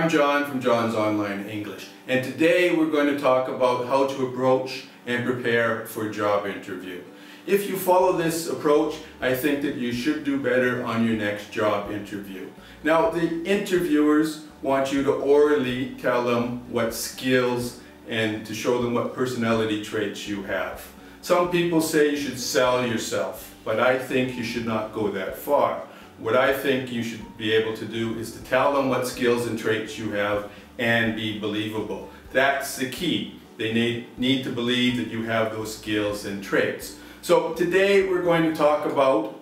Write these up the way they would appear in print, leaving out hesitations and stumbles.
I'm John from John's Online English, and today we're going to talk about how to approach and prepare for a job interview. If you follow this approach, I think that you should do better on your next job interview. Now, the interviewers want you to orally tell them what skills and to show them what personality traits you have. Some people say you should sell yourself, but I think you should not go that far. What I think you should be able to do is to tell them what skills and traits you have and be believable. That's the key. They need to believe that you have those skills and traits. So today we're going to talk about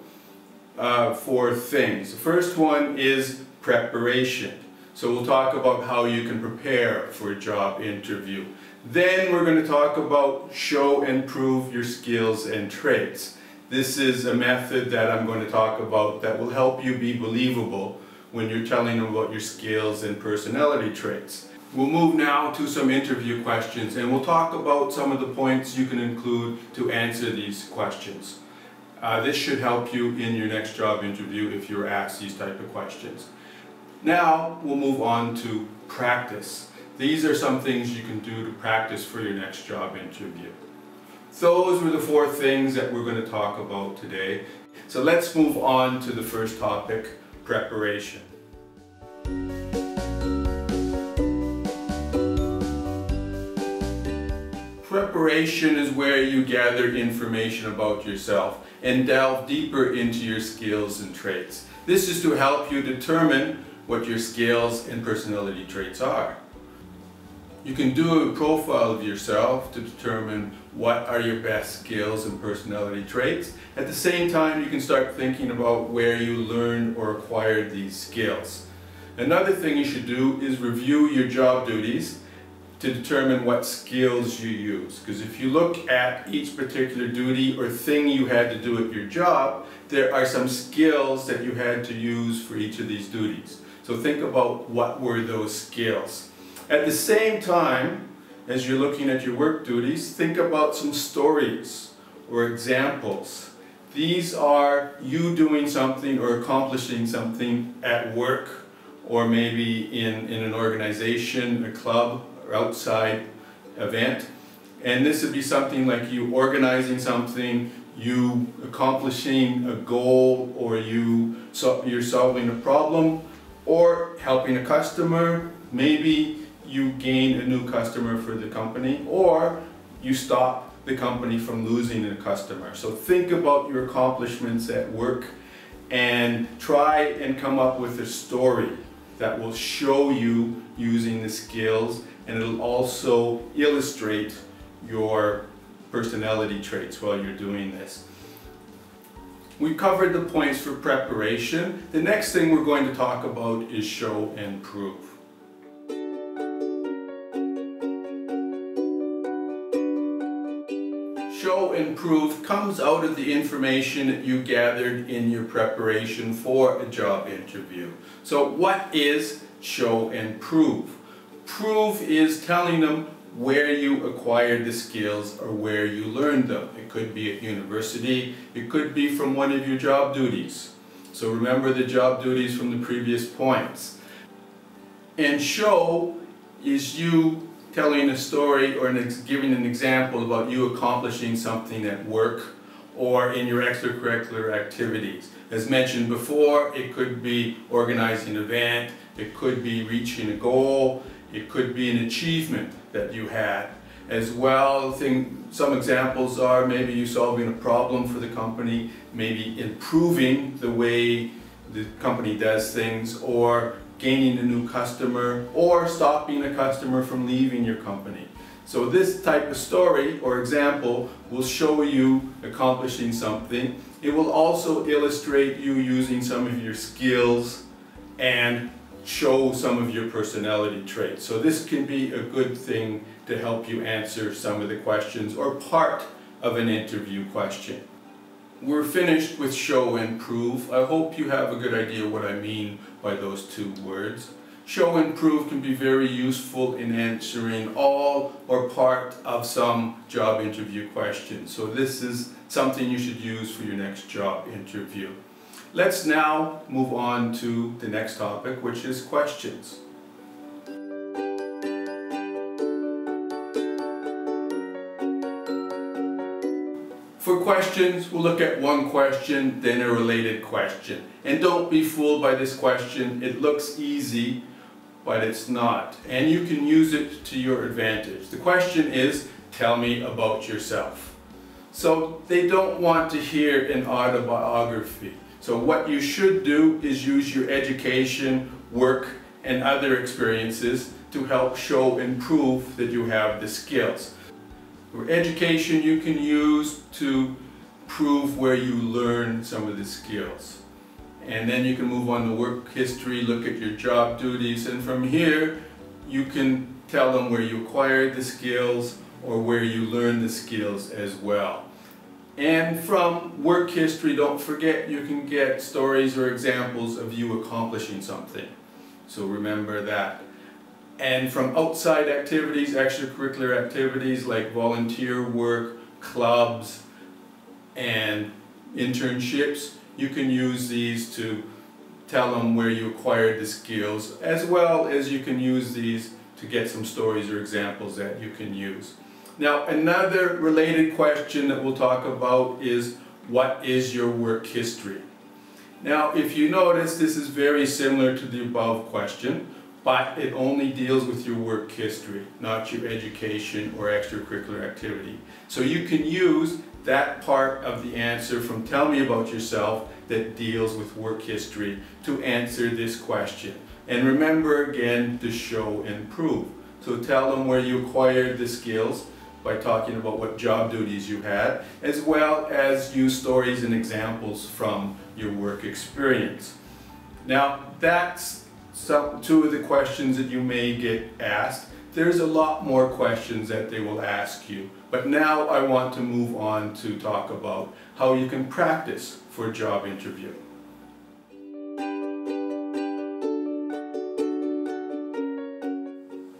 4 things. The first one is preparation. So we'll talk about how you can prepare for a job interview. Then we're going to talk about show and prove your skills and traits. This is a method that I'm going to talk about that will help you be believable when you're telling them about your skills and personality traits. We'll move now to some interview questions, and we'll talk about some of the points you can include to answer these questions. This should help you in your next job interview if you're asked these type of questions. Now we'll move on to practice. These are some things you can do to practice for your next job interview. Those were the 4 things that we're going to talk about today. So let's move on to the first topic, preparation. Preparation is where you gather information about yourself and delve deeper into your skills and traits. This is to help you determine what your skills and personality traits are. You can do a profile of yourself to determine what are your best skills and personality traits. At the same time, you can start thinking about where you learned or acquired these skills. Another thing you should do is review your job duties to determine what skills you use. Because if you look at each particular duty or thing you had to do at your job, there are some skills that you had to use for each of these duties. So think about what were those skills. At the same time, as you're looking at your work duties, think about some stories or examples. These are you doing something or accomplishing something at work, or maybe in an organization, a club, or outside event. And this would be something like you organizing something, you accomplishing a goal, or you're solving a problem, or helping a customer. Maybe you gain a new customer for the company, or you stop the company from losing a customer. So think about your accomplishments at work and try and come up with a story that will show you using the skills, and it'll also illustrate your personality traits while you're doing this. We covered the points for preparation. The next thing we're going to talk about is show and prove. Show and prove comes out of the information that you gathered in your preparation for a job interview. So what is show and prove? Prove is telling them where you acquired the skills or where you learned them. It could be at university, it could be from one of your job duties. So remember the job duties from the previous points. And show is you telling a story or giving an example about you accomplishing something at work or in your extracurricular activities. As mentioned before, it could be organizing an event, it could be reaching a goal, it could be an achievement that you had. As well, some examples are maybe you solving a problem for the company, maybe improving the way the company does things, or gaining a new customer, or stopping a customer from leaving your company. So this type of story or example will show you accomplishing something. It will also illustrate you using some of your skills and show some of your personality traits. So this can be a good thing to help you answer some of the questions or part of an interview question. We're finished with show and prove. I hope you have a good idea what I mean by those 2 words. Show and prove can be very useful in answering all or part of some job interview questions. So this is something you should use for your next job interview. Let's now move on to the next topic, which is questions. For questions, we'll look at one question, then a related question. And don't be fooled by this question. It looks easy, but it's not. And you can use it to your advantage. The question is, tell me about yourself. So they don't want to hear an autobiography. So what you should do is use your education, work, and other experiences to help show and prove that you have the skills. For education, you can use to prove where you learn some of the skills. And then you can move on to work history, look at your job duties, and from here you can tell them where you acquired the skills or where you learned the skills as well. And from work history, don't forget, you can get stories or examples of you accomplishing something. So remember that. And from outside activities, extracurricular activities like volunteer work, clubs, and internships, you can use these to tell them where you acquired the skills, as well as you can use these to get some stories or examples that you can use. Now, another related question that we'll talk about is, what is your work history? Now, if you notice, this is very similar to the above question, but it only deals with your work history, not your education or extracurricular activity. So you can use that part of the answer from tell me about yourself that deals with work history to answer this question. And remember again to show and prove. So tell them where you acquired the skills by talking about what job duties you had, as well as use stories and examples from your work experience. Now, that's two of the questions that you may get asked. There's a lot more questions that they will ask you, but now I want to move on to talk about how you can practice for a job interview.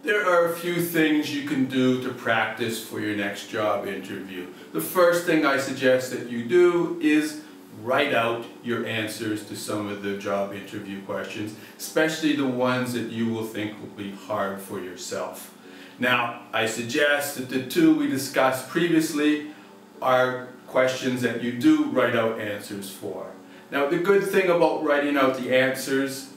There are a few things you can do to practice for your next job interview. The first thing I suggest that you do is write out your answers to some of the job interview questions, especially the ones that you will think will be hard for yourself. Now, I suggest that the two we discussed previously are questions that you do write out answers for. Now, the good thing about writing out the answers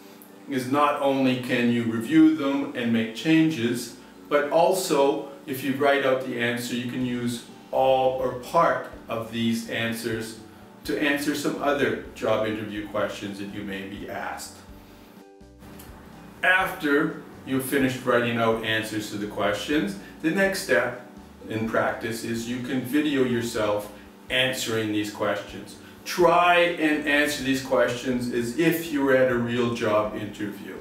is not only can you review them and make changes, but also if you write out the answer, you can use all or part of these answers to answer some other job interview questions that you may be asked. After you've finished writing out answers to the questions, the next step in practice is you can video yourself answering these questions. Try and answer these questions as if you were at a real job interview.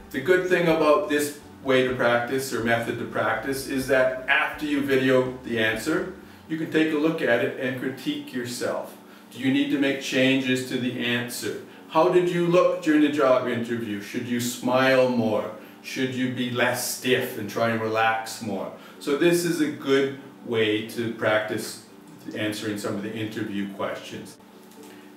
The good thing about this way to practice or method to practice is that after you video the answer, you can take a look at it and critique yourself. Do you need to make changes to the answer? How did you look during the job interview? Should you smile more? Should you be less stiff and try and relax more? So this is a good way to practice answering some of the interview questions.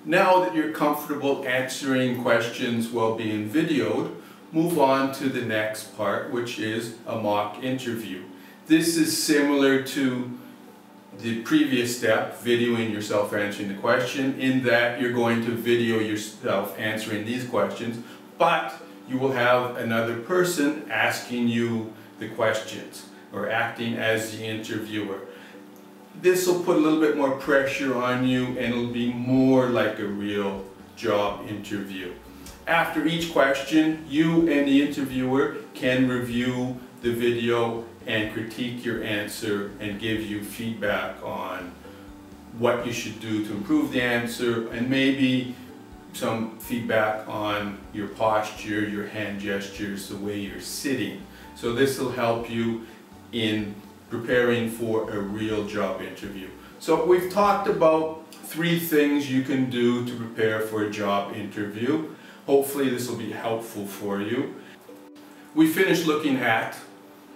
Now that you're comfortable answering questions while being videoed, move on to the next part, which is a mock interview. This is similar to the previous step, videoing yourself answering the question, in that you're going to video yourself answering these questions, but you will have another person asking you the questions or acting as the interviewer. This will put a little bit more pressure on you and it'll be more like a real job interview. After each question, you and the interviewer can review the video and critique your answer and give you feedback on what you should do to improve the answer, and maybe some feedback on your posture, your hand gestures, the way you're sitting. So this will help you in preparing for a real job interview. So we've talked about 3 things you can do to prepare for a job interview. Hopefully this will be helpful for you. We finished looking at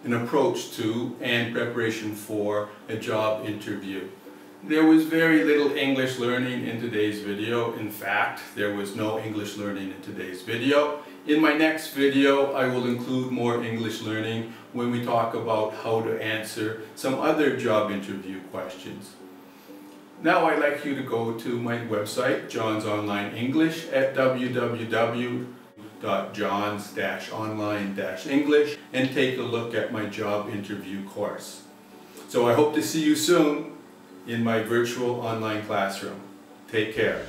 an approach to and preparation for a job interview. There was very little English learning in today's video. In fact, there was no English learning in today's video. In my next video, I will include more English learning when we talk about how to answer some other job interview questions. Now I'd like you to go to my website, John's Online English, at www.johns-online-english, and take a look at my job interview course. So I hope to see you soon in my virtual online classroom. Take care.